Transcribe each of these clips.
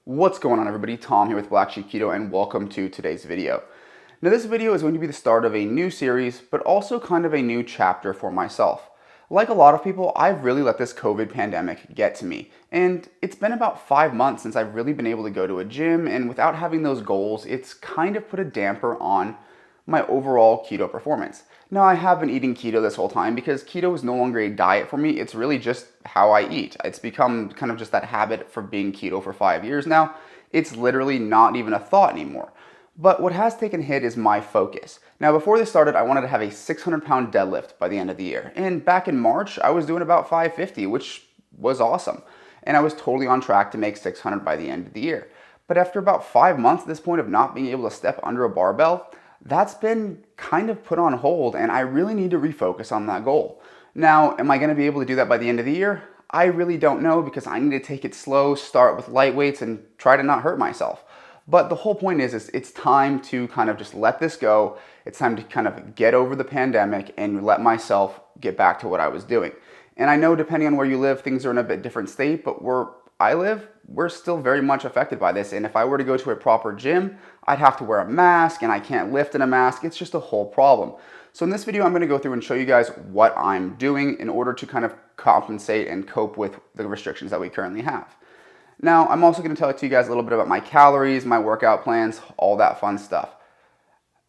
What's going on, everybody? Tom here with Black Sheep Keto, and welcome to today's video. Now, this video is going to be the start of a new series, but also kind of a new chapter for myself. Like a lot of people, I've really let this COVID pandemic get to me, and it's been about 5 months since I've really been able to go to a gym, and without having those goals, it's kind of put a damper on my overall keto performance. Now, I have been eating keto this whole time because keto is no longer a diet for me. It's really just how I eat. It's become kind of just that habit for being keto for 5 years now. It's literally not even a thought anymore. But what has taken a hit is my focus. Now, before this started, I wanted to have a 600-pound deadlift by the end of the year. And back in March, I was doing about 550, which was awesome. And I was totally on track to make 600 by the end of the year. But after about 5 months at this point of not being able to step under a barbell, that's been kind of put on hold, and I really need to refocus on that goal. Now, am I going to be able to do that by the end of the year? I really don't know, because I need to take it slow, start with light weights, and try to not hurt myself. But the whole point is it's time to kind of just let this go. It's time to kind of get over the pandemic and let myself get back to what I was doing. And I know depending on where you live, things are in a bit different state, but where I live, we're still very much affected by this. And if I were to go to a proper gym, I'd have to wear a mask, and I can't lift in a mask. It's just a whole problem. So in this video, I'm going to go through and show you guys what I'm doing in order to kind of compensate and cope with the restrictions that we currently have. Now, I'm also going to tell you guys a little bit about my calories, my workout plans, all that fun stuff.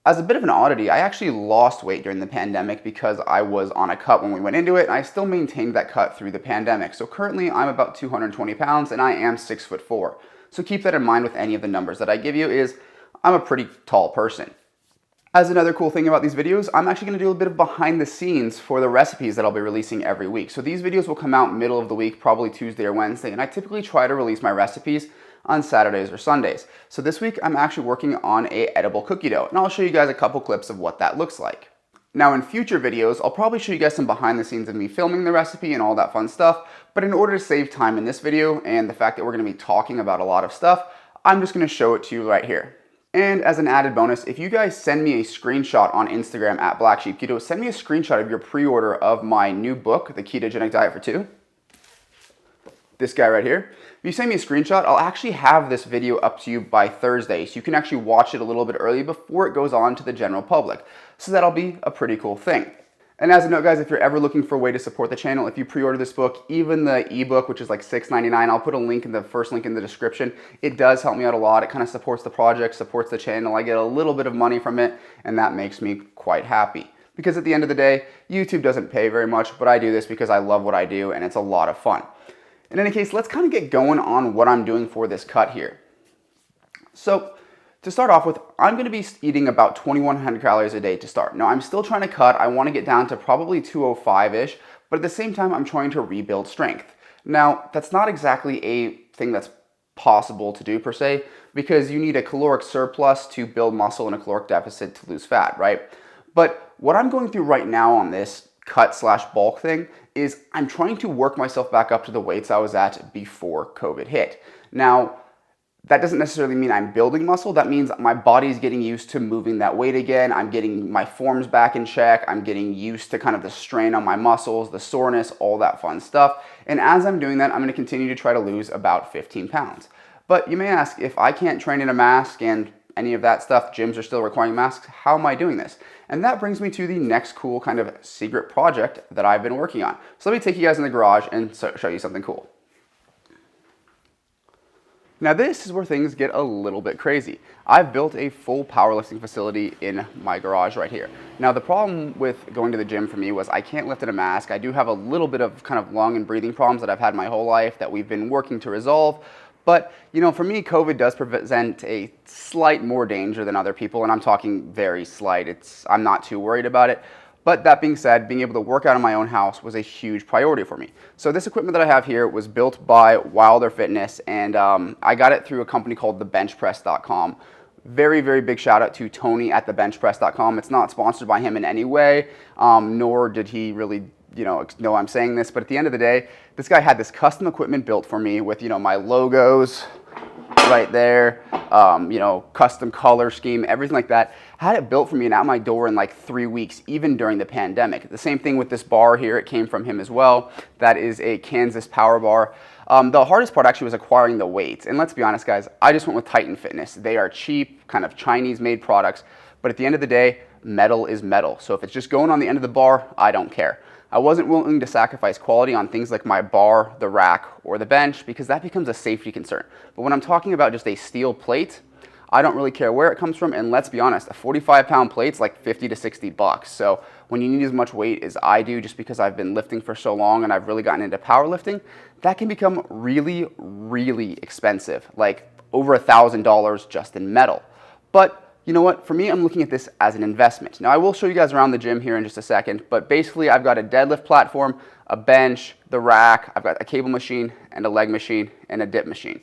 As a bit of an oddity, I actually lost weight during the pandemic because I was on a cut when we went into it, and I still maintained that cut through the pandemic. So currently, I'm about 220 pounds, and I am 6'4". So keep that in mind with any of the numbers that I give you. I'm a pretty tall person. As another cool thing about these videos, I'm actually going to do a bit of behind the scenes for the recipes that I'll be releasing every week. So these videos will come out middle of the week, probably Tuesday or Wednesday, and I typically try to release my recipes on Saturdays or Sundays. So this week, I'm actually working on an edible cookie dough, and I'll show you guys a couple clips of what that looks like. Now, in future videos, I'll probably show you guys some behind the scenes of me filming the recipe and all that fun stuff, but in order to save time in this video and the fact that we're going to be talking about a lot of stuff, I'm just going to show it to you right here. And as an added bonus, if you guys send me a screenshot on Instagram at Black Sheep Keto, send me a screenshot of your pre-order of my new book, The Ketogenic Diet for Two. This guy right here. If you send me a screenshot, I'll actually have this video up to you by Thursday, so you can actually watch it a little bit early before it goes on to the general public. So that'll be a pretty cool thing. And as a note, guys, if you're ever looking for a way to support the channel, if you pre-order this book, even the ebook, which is like $6.99, I'll put a link in the first link in the description. It does help me out a lot. It kind of supports the project, supports the channel. I get a little bit of money from it, and that makes me quite happy. Because at the end of the day, YouTube doesn't pay very much, but I do this because I love what I do, and it's a lot of fun. In any case, let's kind of get going on what I'm doing for this cut here. So, to start off with, I'm going to be eating about 2,100 calories a day to start. Now, I'm still trying to cut. I want to get down to probably 205-ish, but at the same time, I'm trying to rebuild strength. Now, that's not exactly a thing that's possible to do per se, because you need a caloric surplus to build muscle and a caloric deficit to lose fat, right? But what I'm going through right now on this cut/bulk thing is I'm trying to work myself back up to the weights I was at before COVID hit. Now, that doesn't necessarily mean I'm building muscle. That means my body's getting used to moving that weight again. I'm getting my forms back in check. I'm getting used to kind of the strain on my muscles, the soreness, all that fun stuff. And as I'm doing that, I'm going to continue to try to lose about 15 pounds. But you may ask, if I can't train in a mask and any of that stuff, gyms are still requiring masks, how am I doing this? And that brings me to the next cool kind of secret project that I've been working on. So let me take you guys in the garage and show you something cool. Now, this is where things get a little bit crazy. I've built a full powerlifting facility in my garage right here. Now, the problem with going to the gym for me was I can't lift in a mask. I do have a little bit of kind of lung and breathing problems that I've had my whole life that we've been working to resolve. But, you know, for me, COVID does present a slight more danger than other people, and I'm talking very slight. I'm not too worried about it. But that being said, being able to work out in my own house was a huge priority for me. So this equipment that I have here was built by Wilder Fitness, and I got it through a company called thebenchpress.com. Very, very big shout out to Tony at thebenchpress.com. It's not sponsored by him in any way, nor did he really know I'm saying this, but at the end of the day, this guy had this custom equipment built for me with, my logos right there, custom color scheme, everything like that. I had it built for me and out my door in like 3 weeks, even during the pandemic. The same thing with this bar here. It came from him as well. That is a Kansas Power Bar. The hardest part actually was acquiring the weights. And let's be honest, guys, I just went with Titan Fitness. They are cheap, kind of Chinese-made products. But at the end of the day, metal is metal. So if it's just going on the end of the bar, I don't care. I wasn't willing to sacrifice quality on things like my bar, the rack, or the bench because that becomes a safety concern. But when I'm talking about just a steel plate, I don't really care where it comes from. And let's be honest, a 45-pound plate's like 50 to 60 bucks. So when you need as much weight as I do, just because I've been lifting for so long and I've really gotten into powerlifting, that can become really, really expensive, like over $1,000 just in metal. But you know what? For me, I'm looking at this as an investment. Now, I will show you guys around the gym here in just a second, but basically I've got a deadlift platform, a bench, the rack, I've got a cable machine and a leg machine and a dip machine.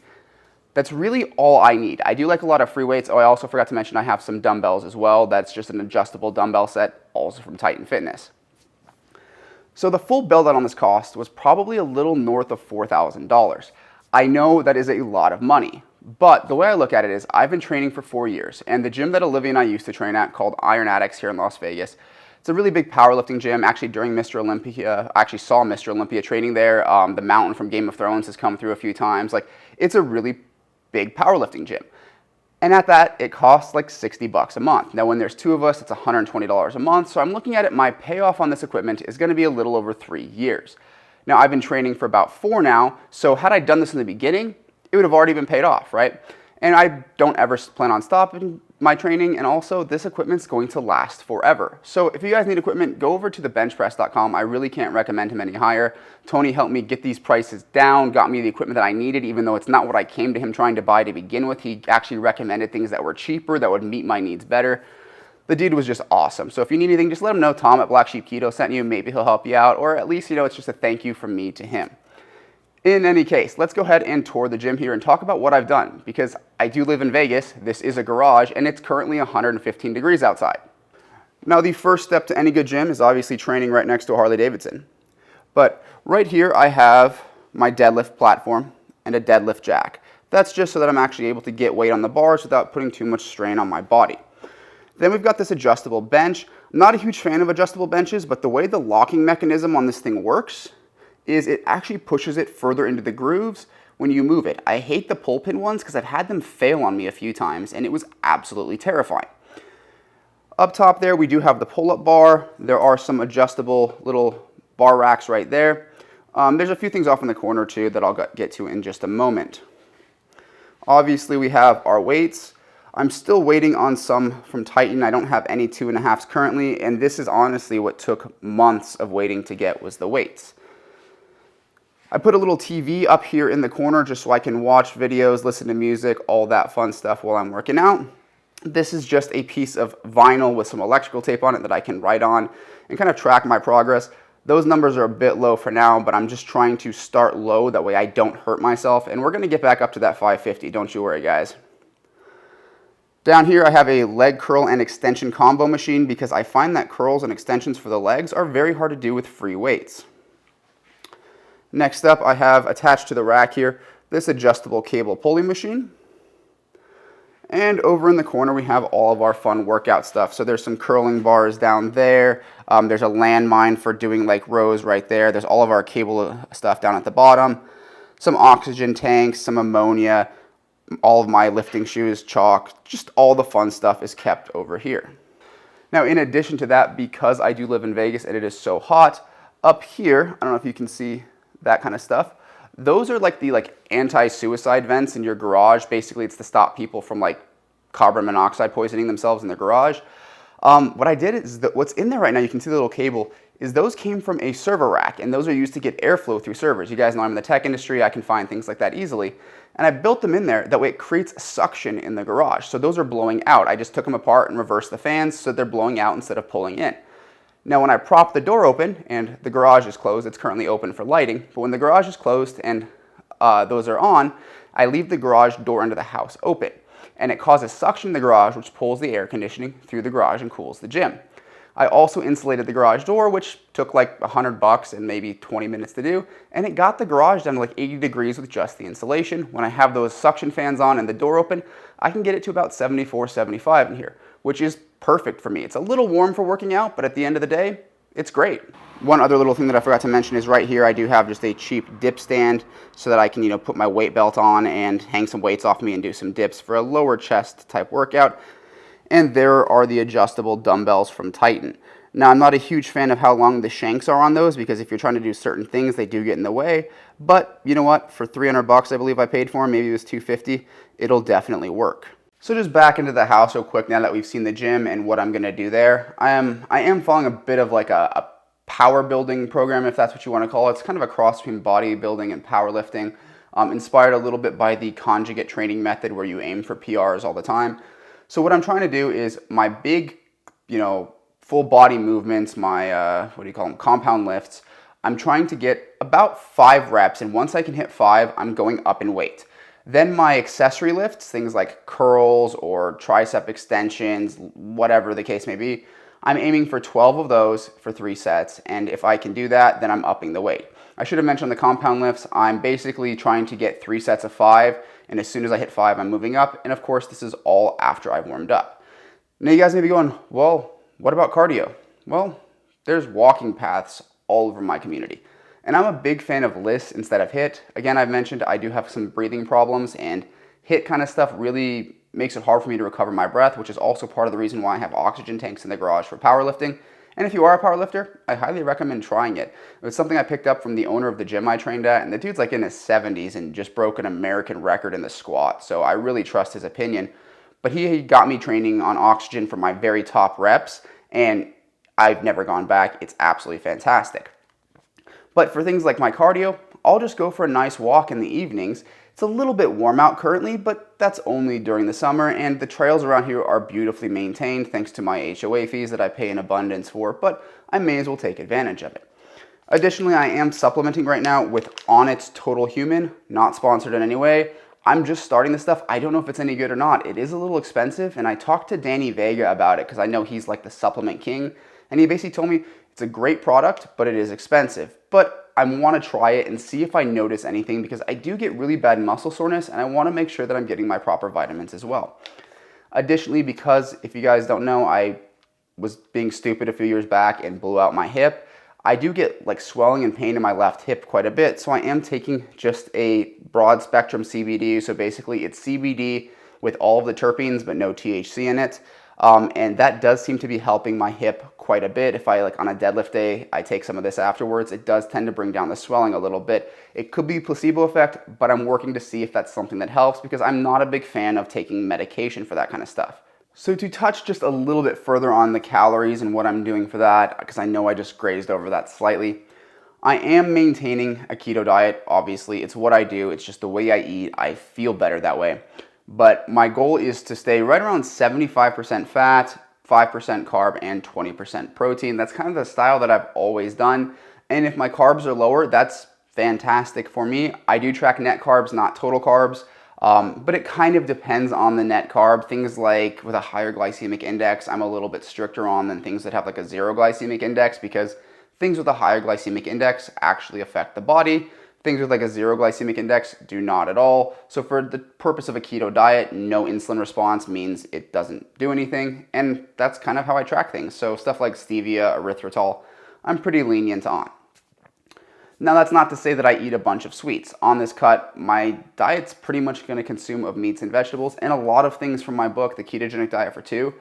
That's really all I need. I do like a lot of free weights. Oh, I also forgot to mention I have some dumbbells as well. That's just an adjustable dumbbell set, also from Titan Fitness. So the full build out on this cost was probably a little north of $4,000. I know that is a lot of money. But the way I look at it is I've been training for 4 years, and the gym that Olivia and I used to train at, called Iron Addicts here in Las Vegas, it's a really big powerlifting gym. Actually, during Mr. Olympia, I actually saw Mr. Olympia training there. The Mountain from Game of Thrones has come through a few times. Like, it's a really big powerlifting gym. And at that, it costs like 60 bucks a month. Now, when there's 2 of us, it's $120 a month. So I'm looking at it, my payoff on this equipment is gonna be a little over 3 years. Now, I've been training for about 4 now, so had I done this in the beginning, it would have already been paid off, right? And I don't ever plan on stopping my training, and also this equipment's going to last forever. So if you guys need equipment, go over to thebenchpress.com. I really can't recommend him any higher. Tony helped me get these prices down, got me the equipment that I needed, even though it's not what I came to him trying to buy to begin with. He actually recommended things that were cheaper, that would meet my needs better. The dude was just awesome. So if you need anything, just let him know Tom at Black Sheep Keto sent you. Maybe he'll help you out, or at least, it's just a thank you from me to him. In any case, let's go ahead and tour the gym here and talk about what I've done, because I do live in Vegas. This is a garage and it's currently 115 degrees outside. Now, the first step to any good gym is obviously training right next to a Harley Davidson. But right here I have my deadlift platform and a deadlift jack. That's just so that I'm actually able to get weight on the bars without putting too much strain on my body. Then we've got this adjustable bench. I'm not a huge fan of adjustable benches, but the way the locking mechanism on this thing works is it actually pushes it further into the grooves when you move it. I hate the pull pin ones because I've had them fail on me a few times and it was absolutely terrifying. Up top there, we do have the pull-up bar. There are some adjustable little bar racks right there. There's a few things off in the corner too that I'll get to in just a moment. Obviously, we have our weights. I'm still waiting on some from Titan. I don't have any 2.5s currently, and this is honestly what took months of waiting to get, was the weights. I put a little TV up here in the corner just so I can watch videos, listen to music, all that fun stuff while I'm working out. This is just a piece of vinyl with some electrical tape on it that I can write on and kind of track my progress. Those numbers are a bit low for now, but I'm just trying to start low. That way I don't hurt myself. And we're going to get back up to that 550. Don't you worry, guys. Down here, I have a leg curl and extension combo machine because I find that curls and extensions for the legs are very hard to do with free weights. Next up, I have attached to the rack here this adjustable cable pulley machine. And over in the corner, we have all of our fun workout stuff. So there's some curling bars down there. There's a landmine for doing like rows right there. There's all of our cable stuff down at the bottom. Some oxygen tanks, some ammonia, all of my lifting shoes, chalk, just all the fun stuff is kept over here. Now, in addition to that, because I do live in Vegas and it is so hot, up here, I don't know if you can see that kind of stuff. Those are like the anti-suicide vents in your garage. Basically, it's to stop people from like carbon monoxide poisoning themselves in their garage. What I did is that what's in there right now, you can see the little cable, is those came from a server rack, and those are used to get airflow through servers. You guys know I'm in the tech industry. I can find things like that easily. And I built them in there. That way it creates suction in the garage. So those are blowing out. I just took them apart and reversed the fans so they're blowing out instead of pulling in. Now, when I prop the door open and the garage is closed, it's currently open for lighting, but when the garage is closed and those are on, I leave the garage door into the house open, and it causes suction in the garage, which pulls the air conditioning through the garage and cools the gym. I also insulated the garage door, which took like $100 and maybe 20 minutes to do, and it got the garage down to like 80 degrees with just the insulation. When I have those suction fans on and the door open, I can get it to about 74, 75 in here, which is perfect for me. It's a little warm for working out, but at the end of the day, it's great. One other little thing that I forgot to mention is right here I do have just a cheap dip stand so that I can, put my weight belt on and hang some weights off me and do some dips for a lower chest type workout. And there are the adjustable dumbbells from Titan. Now, I'm not a huge fan of how long the shanks are on those because if you're trying to do certain things, they do get in the way. But you know what? For $300, I believe I paid for them, maybe it was $250, it'll definitely work. So just back into the house real quick now that we've seen the gym and what I'm going to do there. I am following a bit of like a power building program, if that's what you want to call it. It's kind of a cross between bodybuilding and powerlifting, inspired a little bit by the conjugate training method where you aim for PRs all the time. So what I'm trying to do is my big, full body movements, my, compound lifts, I'm trying to get about 5 reps, and once I can hit 5, I'm going up in weight. Then my accessory lifts, things like curls or tricep extensions, whatever the case may be, I'm aiming for 12 of those for 3 sets, and if I can do that, then I'm upping the weight. I should have mentioned the compound lifts. I'm basically trying to get 3 sets of 5, and as soon as I hit 5, I'm moving up, and of course, this is all after I've warmed up. Now, you guys may be going, well, what about cardio? Well, there's walking paths all over my community, and I'm a big fan of lists instead of HIIT. Again, I've mentioned I do have some breathing problems, and HIIT kind of stuff really makes it hard for me to recover my breath, which is also part of the reason why I have oxygen tanks in the garage for powerlifting. And if you are a powerlifter, I highly recommend trying it. It's something I picked up from the owner of the gym I trained at, and the dude's like in his 70s and just broke an American record in the squat, so I really trust his opinion. But he got me training on oxygen for my very top reps, and I've never gone back. It's absolutely fantastic. But for things like my cardio, I'll just go for a nice walk in the evenings. It's a little bit warm out currently, but that's only during the summer, and the trails around here are beautifully maintained thanks to my HOA fees that I pay in abundance for, but I may as well take advantage of it. Additionally, I am supplementing right now with Onnit's Total Human, not sponsored in any way. I'm just starting this stuff. I don't know if it's any good or not. It is a little expensive, and I talked to Danny Vega about it because I know he's like the supplement king, and he basically told me it's a great product, but it is expensive. But I want to try it and see if I notice anything because I do get really bad muscle soreness and I want to make sure that I'm getting my proper vitamins as well. Additionally, because if you guys don't know, I was being stupid a few years back and blew out my hip, I do get like swelling and pain in my left hip quite a bit. So I am taking just a broad spectrum CBD. So basically it's CBD with all of the terpenes but no THC in it. And that does seem to be helping my hip quite a bit. If I on a deadlift day, I take some of this afterwards, it does tend to bring down the swelling a little bit. It could be placebo effect, but I'm working to see if that's something that helps because I'm not a big fan of taking medication for that kind of stuff. So to touch just a little bit further on the calories and what I'm doing for that, because I know I just grazed over that slightly, I am maintaining a keto diet. Obviously, it's what I do. It's just the way I eat. I feel better that way. But my goal is to stay right around 75% fat, 5% carb, and 20% protein. That's kind of the style that I've always done. And if my carbs are lower, that's fantastic for me. I do track net carbs, not total carbs. But it kind of depends on the net carb. Things like with a higher glycemic index, I'm a little bit stricter on than things that have like a 0 glycemic index because things with a higher glycemic index actually affect the body. Things with like a 0 glycemic index do not at all. So for the purpose of a keto diet, no insulin response means it doesn't do anything. And that's kind of how I track things. So stuff like stevia, erythritol, I'm pretty lenient on. Now that's not to say that I eat a bunch of sweets. On this cut, my diet's pretty much going to consume of meats and vegetables and a lot of things from my book, The Ketogenic Diet for Two,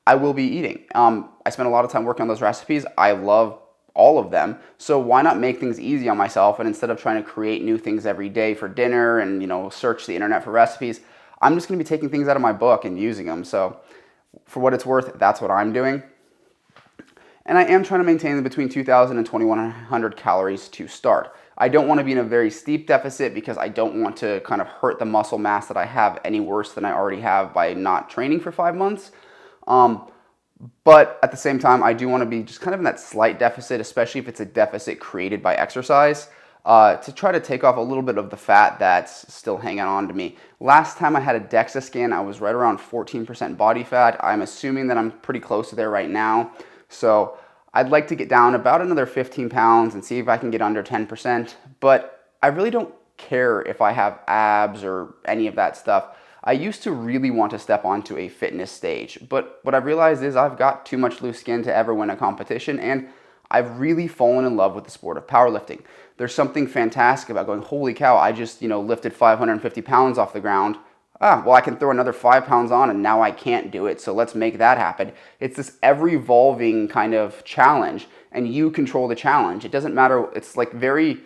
I will be eating. I spent a lot of time working on those recipes. I love all of them. So why not make things easy on myself? And instead of trying to create new things every day for dinner and, search the internet for recipes, I'm just going to be taking things out of my book and using them. So for what it's worth, that's what I'm doing. And I am trying to maintain between 2,000 and 2,100 calories to start. I don't want to be in a very steep deficit because I don't want to kind of hurt the muscle mass that I have any worse than I already have by not training for 5 months. But at the same time, I do want to be just kind of in that slight deficit, especially if it's a deficit created by exercise, to try to take off a little bit of the fat that's still hanging on to me. Last time I had a DEXA scan, I was right around 14% body fat. I'm assuming that I'm pretty close to there right now. So I'd like to get down about another 15 pounds and see if I can get under 10%, but I really don't care if I have abs or any of that stuff. I used to really want to step onto a fitness stage, but what I've realized is I've got too much loose skin to ever win a competition, and I've really fallen in love with the sport of powerlifting. There's something fantastic about going, holy cow, I just, lifted 550 pounds off the ground. Well, I can throw another 5 pounds on and now I can't do it, so let's make that happen. It's this ever-evolving kind of challenge, and you control the challenge. It doesn't matter, it's like very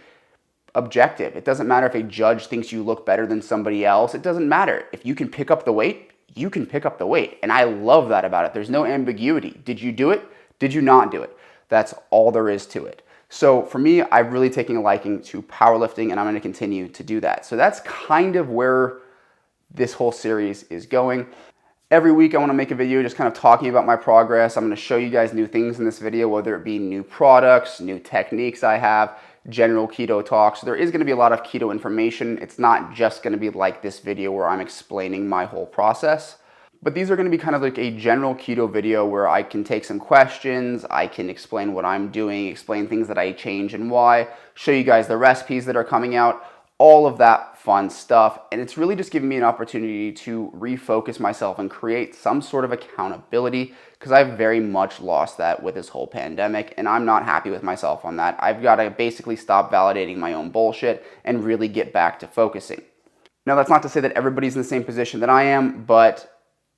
objective. It doesn't matter if a judge thinks you look better than somebody else. It doesn't matter. If you can pick up the weight, you can pick up the weight. And I love that about it. There's no ambiguity. Did you do it? Did you not do it? That's all there is to it. So for me, I've really taken a liking to powerlifting, and I'm going to continue to do that. So that's kind of where this whole series is going. Every week I want to make a video just kind of talking about my progress. I'm going to show you guys new things in this video, whether it be new products, new techniques I have, general keto talk. So there is going to be a lot of keto information. It's not just going to be like this video where I'm explaining my whole process. But these are going to be kind of like a general keto video where I can take some questions, I can explain what I'm doing, explain things that I change and why, show you guys the recipes that are coming out, all of that fun stuff. And it's really just giving me an opportunity to refocus myself and create some sort of accountability, because I've very much lost that with this whole pandemic, and I'm not happy with myself on that. I've got to basically stop validating my own bullshit and really get back to focusing. Now, that's not to say that everybody's in the same position that I am, but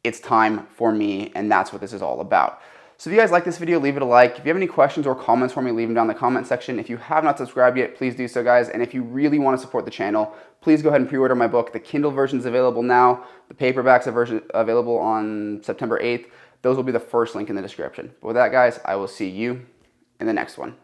it's time for me, and that's what this is all about. So if you guys like this video, leave it a like. If you have any questions or comments for me, leave them down in the comment section. If you have not subscribed yet, please do so, guys. And if you really want to support the channel, please go ahead and pre-order my book. The Kindle version is available now. The paperback's available on September 8th. Those will be the first link in the description. But with that, guys, I will see you in the next one.